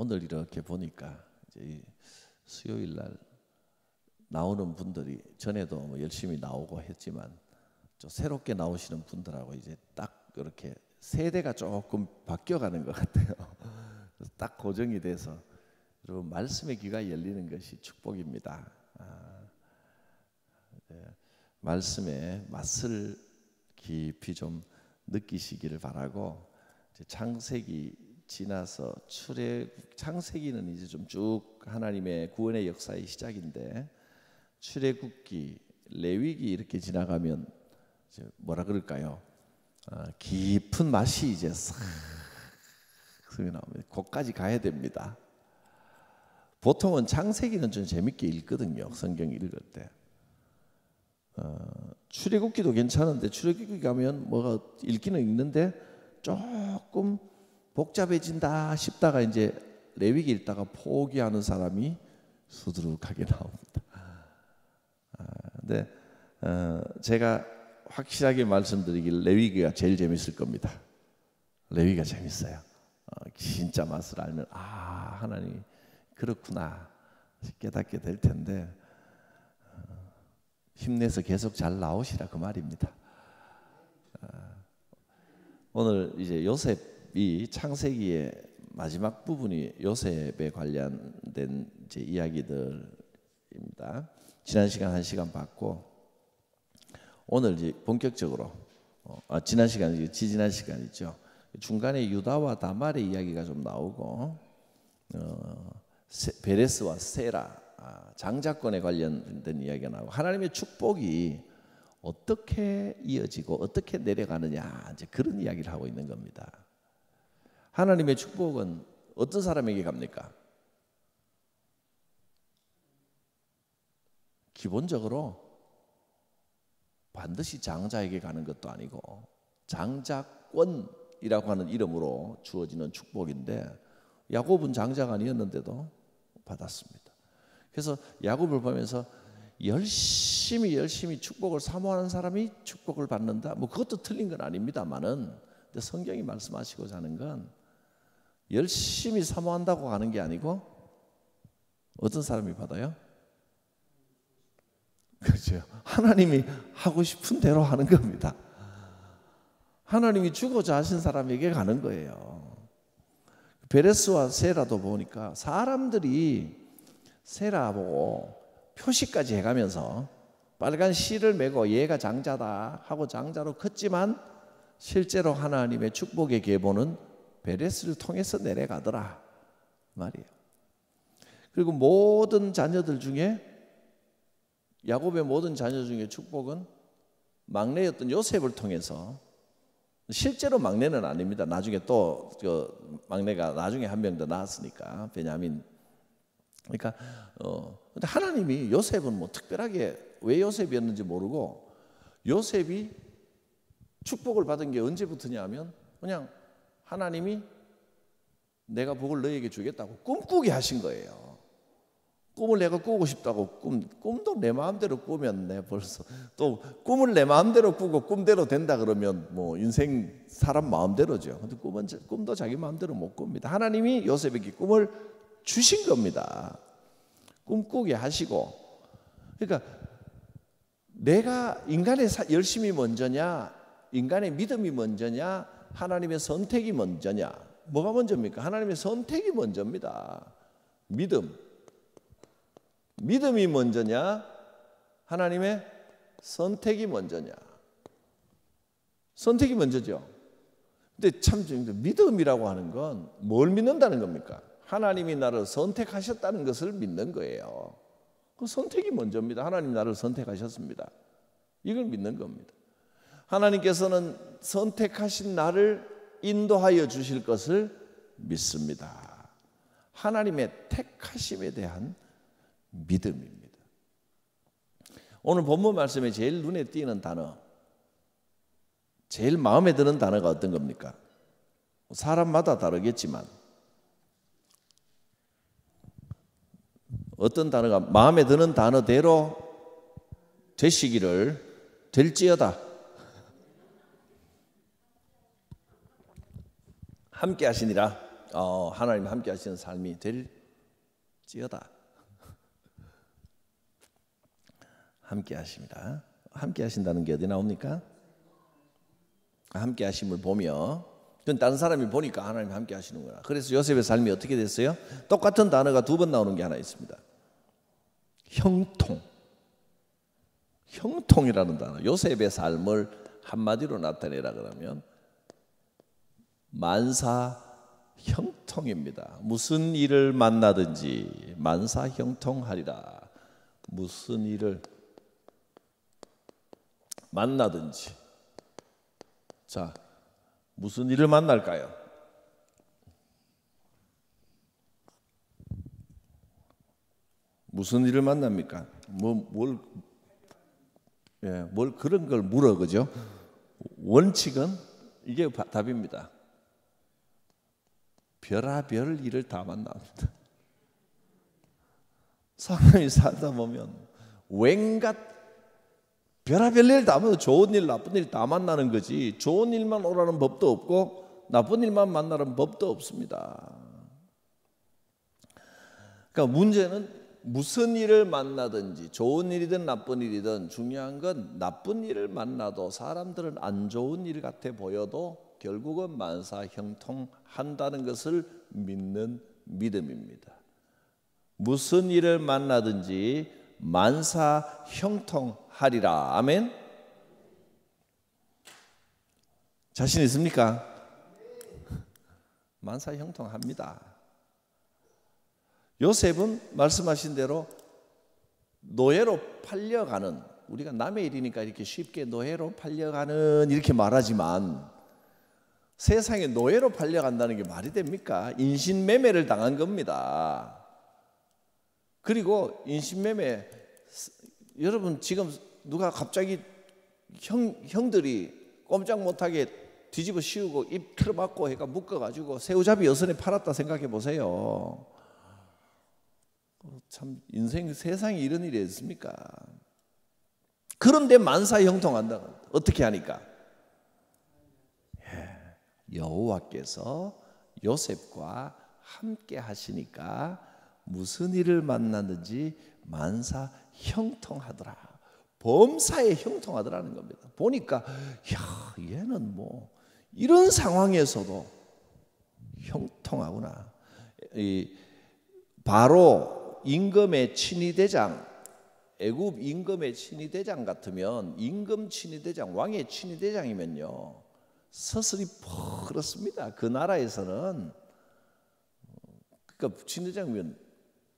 오늘 이렇게 보니까 이제 이 수요일 날 나오는 분들이 전에도 뭐 열심히 나오고 했지만 좀 새롭게 나오시는 분들하고 이제 딱 이렇게 세대가 조금 바뀌어가는 것 같아요. 그래서 딱 고정이 돼서 여러분 말씀의 귀가 열리는 것이 축복입니다. 말씀의 맛을 깊이 좀 느끼시기를 바라고, 이제 창세기 지나서 창세기는 이제 좀 쭉 하나님의 구원의 역사의 시작인데, 출애굽기, 레위기 이렇게 지나가면 이제 뭐라 그럴까요? 깊은 맛이 이제 싹 나옵니다. 거기까지 가야 됩니다. 보통은 창세기는 좀 재밌게 읽거든요. 성경 읽을 때. 출애굽기도 괜찮은데 출애굽기 가면 뭐가 읽기는 읽는데 조금 복잡해진다 싶다가 이제 레위기 읽다가 포기하는 사람이 수두룩하게 나옵니다. 근데 제가 확실하게 말씀드리길 레위기가 제일 재밌을 겁니다. 레위기가 재밌어요. 진짜 맛을 알면 하나님이 그렇구나 깨닫게 될 텐데, 힘내서 계속 잘 나오시라 그 말입니다. 오늘 이제 요셉이 창세기의 마지막 부분이 요셉에 관련된 이제 이야기들입니다. 지난 시간 1시간 봤고, 오늘 이제 본격적으로 지난 시간이죠. 중간에 유다와 다말의 이야기가 좀 나오고, 베레스와 세라 장자권에 관련된 이야기가 나오고, 하나님의 축복이 어떻게 이어지고 어떻게 내려가느냐, 이제 그런 이야기를 하고 있는 겁니다. 하나님의 축복은 어떤 사람에게 갑니까? 기본적으로 반드시 장자에게 가는 것도 아니고 장자권이라고 하는 이름으로 주어지는 축복인데, 야곱은 장자가 아니었는데도 받았습니다. 그래서 야곱을 보면서 열심히 축복을 사모하는 사람이 축복을 받는다, 뭐 그것도 틀린 건 아닙니다만은, 근데 성경이 말씀하시고자 하는 건 열심히 사모한다고 하는 게 아니고 어떤 사람이 받아요? 그렇죠. 하나님이 하고 싶은 대로 하는 겁니다. 하나님이 주고자 하신 사람에게 가는 거예요. 베레스와 세라도 보니까 사람들이 세라 보고 표시까지 해가면서 빨간 실을 메고 얘가 장자다 하고 장자로 컸지만, 실제로 하나님의 축복의 계보는 베레스를 통해서 내려가더라 말이에요. 그리고 모든 자녀들 중에, 야곱의 모든 자녀 중에 축복은 막내였던 요셉을 통해서, 실제로 막내는 아닙니다. 나중에 또 막내가 나중에 한 명 더 낳았으니까, 베냐민. 그러니까 근데 하나님이 요셉은 뭐 특별하게 왜 요셉이었는지 모르고, 요셉이 축복을 받은 게 언제부터냐 하면, 그냥 하나님이 내가 복을 너에게 주겠다고 꿈꾸게 하신 거예요. 꿈을 내가 꾸고 싶다고 꿈도 내 마음대로 꾸면 내 벌써 또 꿈을 내 마음대로 꾸고 꿈대로 된다 그러면 뭐 인생 사람 마음대로죠. 근데 꿈도 자기 마음대로 못 꿉니다. 하나님이 요셉에게 꿈을 주신 겁니다. 꿈꾸게 하시고. 그러니까 내가 인간의 열심이 먼저냐, 인간의 믿음이 먼저냐, 하나님의 선택이 먼저냐, 뭐가 먼저입니까? 하나님의 선택이 먼저입니다. 믿음이 먼저냐, 하나님의 선택이 먼저냐? 선택이 먼저죠. 근데 참 믿음이라고 하는 건 뭘 믿는다는 겁니까? 하나님이 나를 선택하셨다는 것을 믿는 거예요. 그 선택이 먼저입니다. 하나님 나를 선택하셨습니다. 이걸 믿는 겁니다. 하나님께서는 선택하신 나를 인도하여 주실 것을 믿습니다. 하나님의 택하심에 대한 믿음입니다. 오늘 본문 말씀에 제일 눈에 띄는 단어, 제일 마음에 드는 단어가 어떤 겁니까? 사람마다 다르겠지만 어떤 단어가 마음에 드는 단어대로 되시기를 될지어다. 함께 하시니라. 하나님 함께 하시는 삶이 될지어다. 함께 하십니다. 함께 하신다는 게 어디 나옵니까? 함께 하심을 보며, 그건 다른 사람이 보니까 하나님 함께 하시는구나. 그래서 요셉의 삶이 어떻게 됐어요? 똑같은 단어가 2번 나오는 게 하나 있습니다. 형통. 형통이라는 단어. 요셉의 삶을 한마디로 나타내라 그러면 만사 형통입니다. 무슨 일을 만나든지 만사 형통하리라. 무슨 일을 만나든지. 자, 무슨 일을 만날까요? 무슨 일을 만납니까? 뭘 그런 걸 물어, 그죠? 원칙은 이게 답입니다. 별의별 일을 다 만납니다. 사람이 살다 보면 왠가 별의별 일 다 만나고 좋은 일, 나쁜 일 다 만나는 거지. 좋은 일만 오라는 법도 없고 나쁜 일만 만나는 법도 없습니다. 그러니까 문제는 무슨 일을 만나든지 좋은 일이든 나쁜 일이든 중요한 건 나쁜 일을 만나도 사람들은 안 좋은 일 같아 보여도 결국은 만사 형통한다는 것을 믿는 믿음입니다. 무슨 일을 만나든지 만사 형통하리라. 아멘. 자신 있습니까? 만사 형통합니다. 요셉은 말씀하신 대로 노예로 팔려가는, 우리가 남의 일이니까 이렇게 쉽게 노예로 팔려가는 이렇게 말하지만 세상에 노예로 팔려간다는 게 말이 됩니까? 인신매매를 당한 겁니다. 그리고 인신매매, 여러분 지금 누가 갑자기 형들이 꼼짝 못하게 뒤집어 씌우고 입 틀어막고 해가 묶어가지고 새우잡이 여선에 팔았다 생각해 보세요. 참 인생 세상에 이런 일이 있습니까? 그런데 만사 형통한다. 어떻게 하니까? 여호와께서 요셉과 함께 하시니까 무슨 일을 만났는지 만사 형통하더라. 범사에 형통하더라는 겁니다. 보니까 야, 얘는 뭐 이런 상황에서도 형통하구나. 바로 임금의 친위대장, 애굽 임금의 친위대장 같으면, 임금 친위대장, 왕의 친위대장이면요 서슬이 그렇습니다. 그 나라에서는. 그러니까 친위대장이면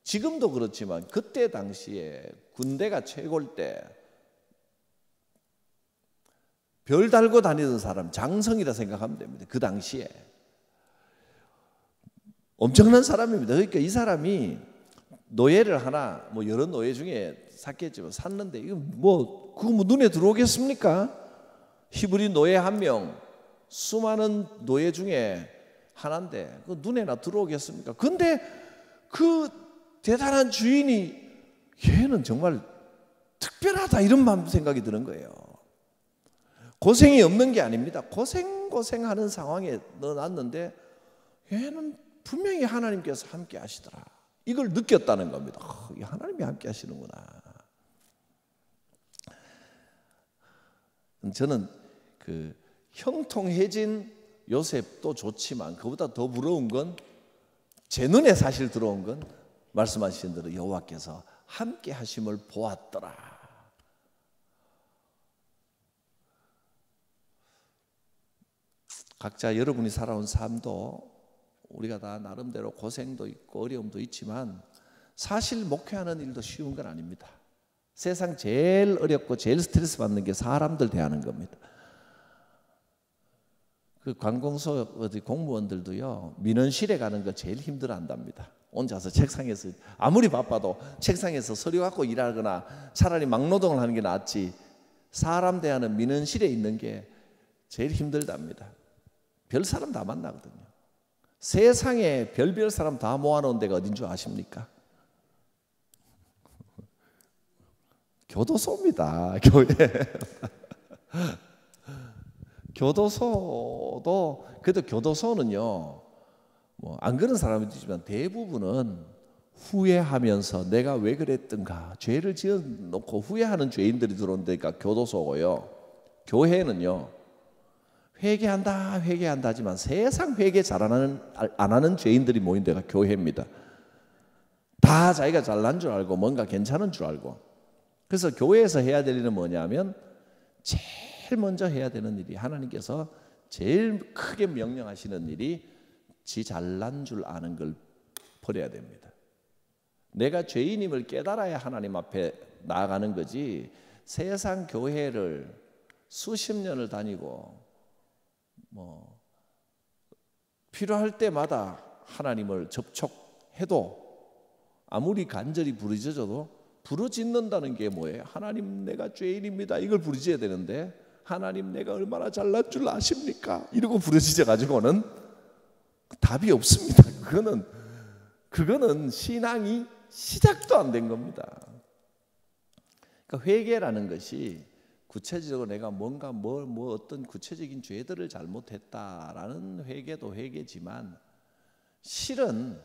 지금도 그렇지만 그때 당시에 군대가 최고일 때 별 달고 다니던 사람 장성이라 생각하면 됩니다. 그 당시에 엄청난 사람입니다. 그러니까 이 사람이 노예를 하나, 뭐 여러 노예 중에 샀겠지만 샀는데 이거 그거 눈에 들어오겠습니까? 히브리 노예 한 명, 수많은 노예 중에 하나인데 그 눈에나 들어오겠습니까? 근데 그 대단한 주인이 얘는 정말 특별하다 이런 생각이 드는 거예요. 고생이 없는 게 아닙니다. 고생하는 상황에 넣어놨는데 얘는 분명히 하나님께서 함께 하시더라. 이걸 느꼈다는 겁니다. 하나님이 함께 하시는구나. 저는 그 형통해진 요셉도 좋지만 그보다 더 부러운 건, 제 눈에 사실 들어온 건 말씀하신 대로 여호와께서 함께 하심을 보았더라. 각자 여러분이 살아온 삶도 우리가 다 나름대로 고생도 있고 어려움도 있지만 사실 목회하는 일도 쉬운 건 아닙니다. 세상 제일 어렵고 제일 스트레스 받는 게 사람들 대하는 겁니다. 그 관공서 어디 공무원들도요 민원실에 가는 거 제일 힘들어 한답니다. 혼자서 책상에서 아무리 바빠도 책상에서 서류 갖고 일하거나 차라리 막노동을 하는 게 낫지 사람 대하는 민원실에 있는 게 제일 힘들답니다. 별 사람 다 만나거든요. 세상에 별별 사람 다 모아놓은 데가 어딘 줄 아십니까? 교도소입니다. 교회. 교도소도, 그래도 교도소는요 뭐 안 그런 사람도 있지만 대부분은 후회하면서 내가 왜 그랬던가, 죄를 지어놓고 후회하는 죄인들이 들어온다니까 교도소고요. 교회는요, 회개한다 하지만 세상 회개 안 하는 죄인들이 모인 데가 교회입니다. 다 자기가 잘난 줄 알고 뭔가 괜찮은 줄 알고. 그래서 교회에서 해야 될 일은 뭐냐면 제일 먼저 해야 되는 일이, 하나님께서 제일 크게 명령하시는 일이 지 잘난 줄 아는 걸 버려야 됩니다. 내가 죄인임을 깨달아야 하나님 앞에 나아가는 거지, 세상 교회를 수십 년을 다니고 뭐 필요할 때마다 하나님을 접촉해도 아무리 간절히 부르짖어도 부르짖는다는 게 뭐예요? 하나님 내가 죄인입니다 이걸 부르짖어야 되는데, 하나님 내가 얼마나 잘난 줄 아십니까? 이러고 부르짖어 가지고는 답이 없습니다. 그거는 신앙이 시작도 안 된 겁니다. 그러니까 회개라는 것이 구체적으로 내가 뭔가 어떤 구체적인 죄들을 잘못했다라는 회개도 회개지만, 실은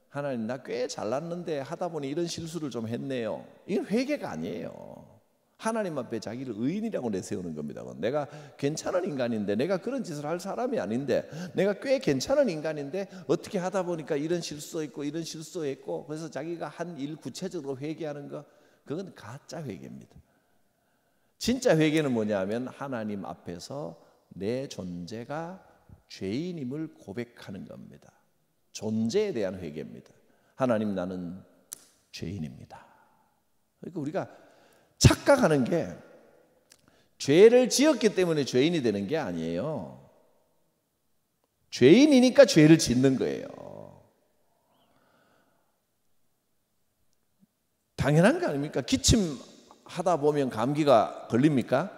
하나님 나 꽤 잘났는데 하다 보니 이런 실수를 좀 했네요, 이건 회개가 아니에요. 하나님 앞에 자기를 의인이라고 내세우는 겁니다. 내가 괜찮은 인간인데, 내가 그런 짓을 할 사람이 아닌데, 내가 꽤 괜찮은 인간인데 어떻게 하다 보니까 이런 실수했고 이런 실수했고, 그래서 자기가 한 일 구체적으로 회개하는 거, 그건 가짜 회개입니다. 진짜 회개는 뭐냐면 하나님 앞에서 내 존재가 죄인임을 고백하는 겁니다. 존재에 대한 회개입니다. 하나님 나는 죄인입니다. 그러니까 우리가 착각하는 게 죄를 지었기 때문에 죄인이 되는 게 아니에요. 죄인이니까 죄를 짓는 거예요. 당연한 거 아닙니까? 기침하다 보면 감기가 걸립니까?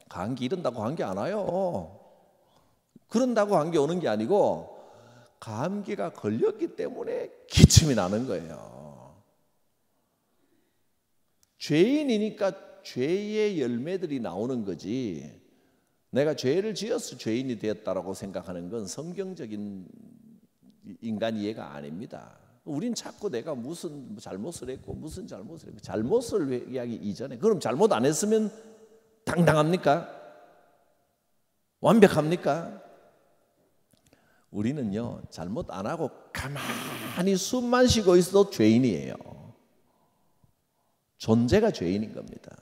감기 이런다고 감기 안 와요. 그런다고 감기 오는 게 아니고, 감기가 걸렸기 때문에 기침이 나는 거예요. 죄인이니까 죄의 열매들이 나오는 거지, 내가 죄를 지어서 죄인이 되었다라고 생각하는 건 성경적인 인간 이해가 아닙니다. 우린 자꾸 내가 무슨 잘못을 했고 잘못을 회개하기 이전에, 그럼 잘못 안 했으면 당당합니까? 완벽합니까? 우리는요, 잘못 안 하고 가만히 숨만 쉬고 있어도 죄인이에요. 존재가 죄인인 겁니다.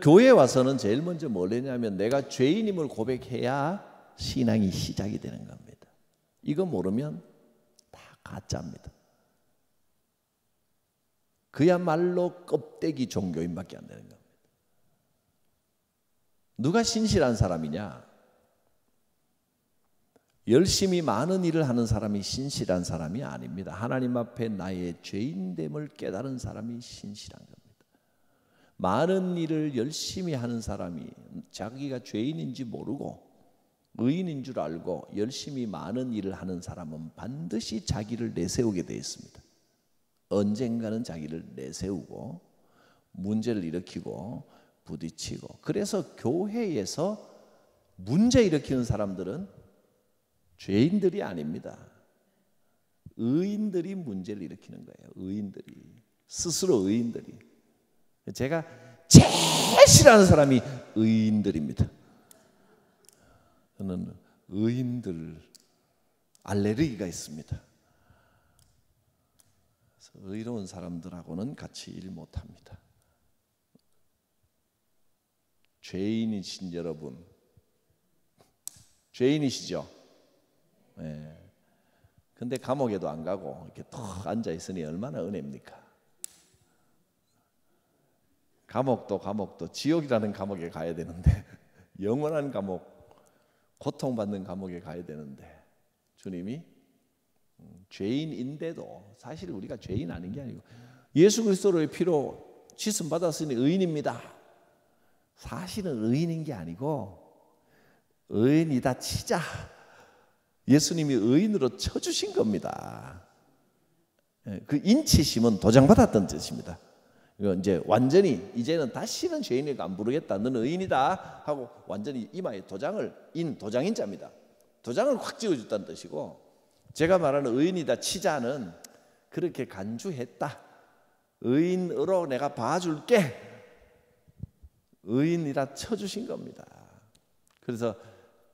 교회에 와서는 제일 먼저 뭘 했냐면, 내가 죄인임을 고백해야 신앙이 시작이 되는 겁니다. 이거 모르면 다 가짜입니다. 그야말로 껍데기 종교인밖에 안 되는 겁니다. 누가 신실한 사람이냐? 열심히 많은 일을 하는 사람이 신실한 사람이 아닙니다. 하나님 앞에 나의 죄인됨을 깨달은 사람이 신실한 겁니다. 많은 일을 열심히 하는 사람이 자기가 죄인인지 모르고 의인인 줄 알고 열심히 많은 일을 하는 사람은 반드시 자기를 내세우게 되어 있습니다. 언젠가는 자기를 내세우고 문제를 일으키고 부딪히고, 그래서 교회에서 문제 일으키는 사람들은 죄인들이 아닙니다. 의인들이 문제를 일으키는 거예요. 의인들이, 스스로 의인들이. 제가 제일 싫어하는 사람이 의인들입니다. 저는 의인들 알레르기가 있습니다. 그래서 의로운 사람들하고는 같이 일 못합니다. 죄인이신 여러분, 죄인이시죠? 네. 근데 감옥에도 안 가고 이렇게 턱 앉아 있으니 얼마나 은혜입니까? 감옥도 지옥이라는 감옥에 가야 되는데, 영원한 감옥, 고통받는 감옥에 가야 되는데, 주님이 죄인인데도, 사실 우리가 죄인 아닌 게 아니고 예수 그리스도의 피로 씻음 받았으니 의인입니다. 사실은 의인인 게 아니고 의인이다 치자 예수님이 의인으로 쳐주신 겁니다. 그 인치심은 도장받았던 뜻입니다. 이제 완전히 이제는 다시는 죄인이라고 안 부르겠다. 너는 의인이다 하고 완전히 이마에 도장인자입니다. 도장을 확 찍어줬다는 뜻이고, 제가 말하는 의인이다 치자는 그렇게 간주했다. 의인으로 내가 봐줄게. 의인이라 쳐주신 겁니다. 그래서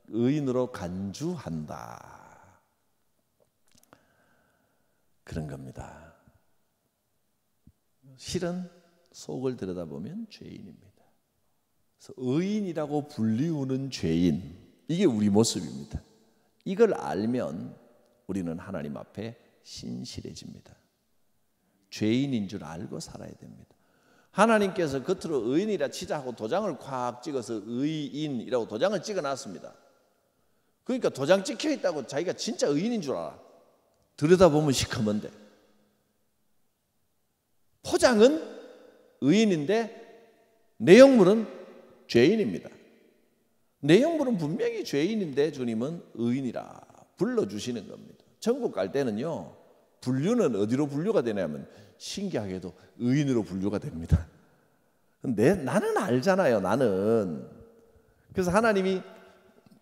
의인으로 간주한다. 그런 겁니다. 실은 속을 들여다보면 죄인입니다. 그래서 의인이라고 불리우는 죄인, 이게 우리 모습입니다. 이걸 알면 우리는 하나님 앞에 신실해집니다. 죄인인 줄 알고 살아야 됩니다. 하나님께서 겉으로 의인이라 치자하고 도장을 콱 찍어서 의인이라고 도장을 찍어놨습니다. 그러니까 도장 찍혀있다고 자기가 진짜 의인인 줄 알아. 들여다보면 시커먼데. 포장은 의인인데 내용물은 죄인입니다. 내용물은 분명히 죄인인데 주님은 의인이라 불러주시는 겁니다. 천국 갈 때는요, 분류는 어디로 분류가 되냐면 신기하게도 의인으로 분류가 됩니다. 근데 나는 알잖아요. 나는. 그래서 하나님이,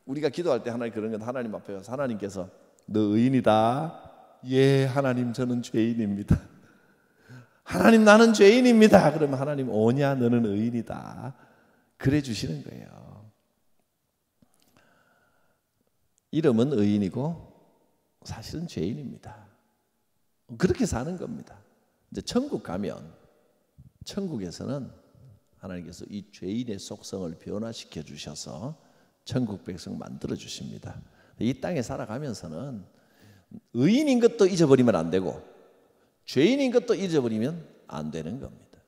우리가 기도할 때 하나님 그런 건 하나님 앞에 가서 하나님께서 너 의인이다. 예, 하나님 저는 죄인입니다. 하나님 나는 죄인입니다. 그러면 하나님 오냐 너는 의인이다. 그래 주시는 거예요. 이름은 의인이고 사실은 죄인입니다. 그렇게 사는 겁니다. 이제 천국 가면 천국에서는 하나님께서 이 죄인의 속성을 변화시켜 주셔서 천국 백성 만들어 주십니다. 이 땅에 살아가면서는 의인인 것도 잊어버리면 안 되고 죄인인 것도 잊어버리면 안 되는 겁니다.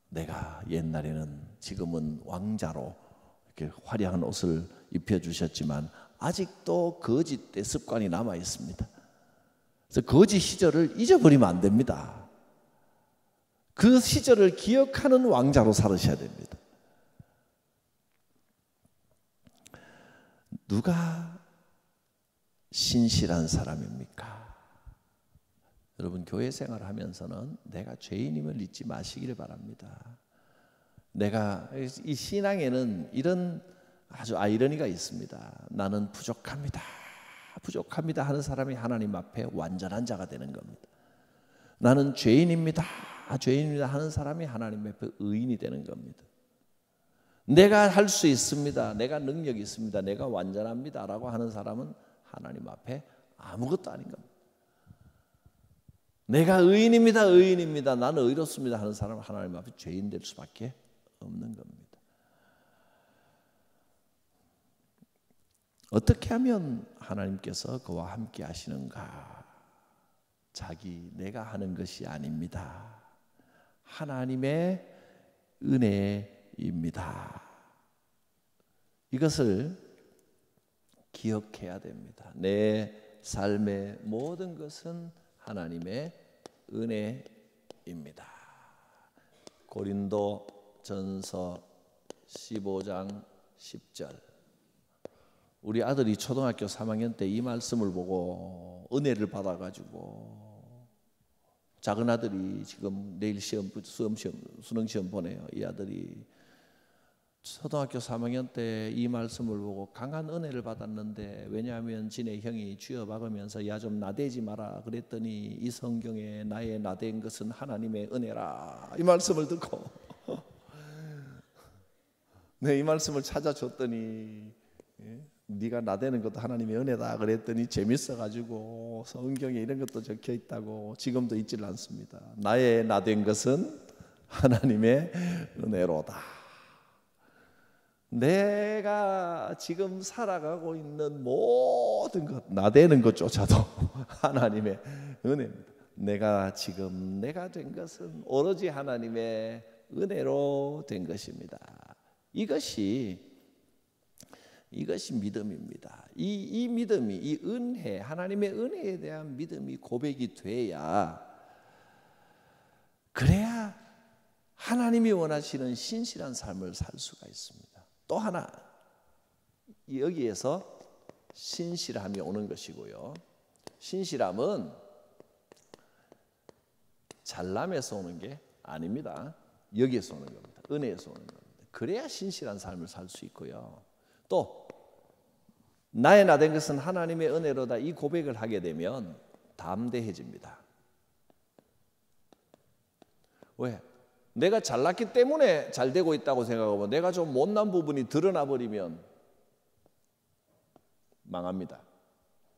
내가 옛날에는, 지금은 왕자로 이렇게 화려한 옷을 입혀주셨지만 아직도 거짓의 습관이 남아 있습니다. 그래서 거짓 시절을 잊어버리면 안 됩니다. 그 시절을 기억하는 왕자로 살으셔야 됩니다. 누가 신실한 사람입니까? 여러분, 교회 생활을 하면서는 내가 죄인임을 잊지 마시기를 바랍니다. 내가 이 신앙에는 이런 아주 아이러니가 있습니다. 나는 부족합니다. 부족합니다 하는 사람이 하나님 앞에 완전한 자가 되는 겁니다. 나는 죄인입니다. 죄인입니다 하는 사람이 하나님 앞에 의인이 되는 겁니다. 내가 할 수 있습니다. 내가 능력이 있습니다. 내가 완전합니다 라고 하는 사람은 하나님 앞에 아무것도 아닌 겁니다. 내가 의인입니다. 의인입니다. 나는 의롭습니다 하는 사람은 하나님 앞에 죄인 될 수밖에 없는 겁니다. 어떻게 하면 하나님께서 그와 함께 하시는가? 내가 하는 것이 아닙니다. 하나님의 은혜입니다. 이것을 기억해야 됩니다. 내 삶의 모든 것은 하나님의 은혜입니다. 고린도전서 15장 10절. 우리 아들이 초등학교 3학년 때 이 말씀을 보고 은혜를 받아가지고, 작은 아들이 지금 내일 수능 시험 보내요. 이 아들이 초등학교 3학년 때 이 말씀을 보고 강한 은혜를 받았는데, 왜냐하면 지네 형이 쥐어박으면서 야 좀 나대지 마라 그랬더니 이 성경에 나의 나댄 것은 하나님의 은혜라 이 말씀을 듣고 네, 이 말씀을 찾아줬더니 네가 나대는 것도 하나님의 은혜다 그랬더니 재밌어가지고 성경에 이런 것도 적혀 있다고 지금도 잊질 않습니다. 나의 나댄 것은 하나님의 은혜로다. 내가 지금 살아가고 있는 모든 것, 나대는 것조차도 하나님의 은혜입니다. 내가 된 것은 오로지 하나님의 은혜로 된 것입니다. 이것이 믿음입니다. 이 믿음이, 이 은혜, 하나님의 은혜에 대한 믿음이 고백이 그래야 하나님이 원하시는 신실한 삶을 살 수가 있습니다. 또 하나, 여기에서 신실함이 오는 것이고요. 신실함은 잘남에서 오는 게 아닙니다. 여기에서 오는 겁니다. 은혜에서 오는 겁니다. 그래야 신실한 삶을 살 수 있고요. 또 나의 나 된 것은 하나님의 은혜로다, 이 고백을 하게 되면 담대해집니다. 왜? 내가 잘났기 때문에 잘 되고 있다고 생각하고 내가 좀 못난 부분이 드러나 버리면 망합니다.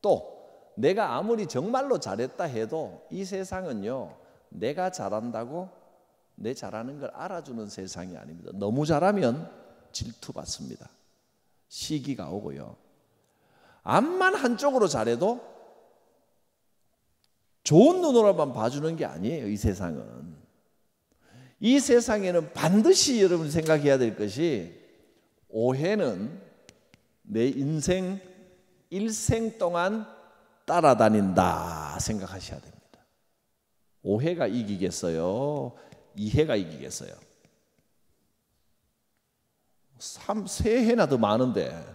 또 내가 아무리 정말로 잘했다 해도 이 세상은요, 내가 잘한다고 내 잘하는 걸 알아주는 세상이 아닙니다. 너무 잘하면 질투받습니다. 시기가 오고요. 암만 한쪽으로 잘해도 좋은 눈으로만 봐주는 게 아니에요. 이 세상은. 이 세상에는 반드시 여러분 생각해야 될 것이, 오해는 내 인생 일생 동안 따라다닌다 생각하셔야 됩니다. 오해가 이기겠어요? 이해가 이기겠어요? 3, 3해나 더 많은데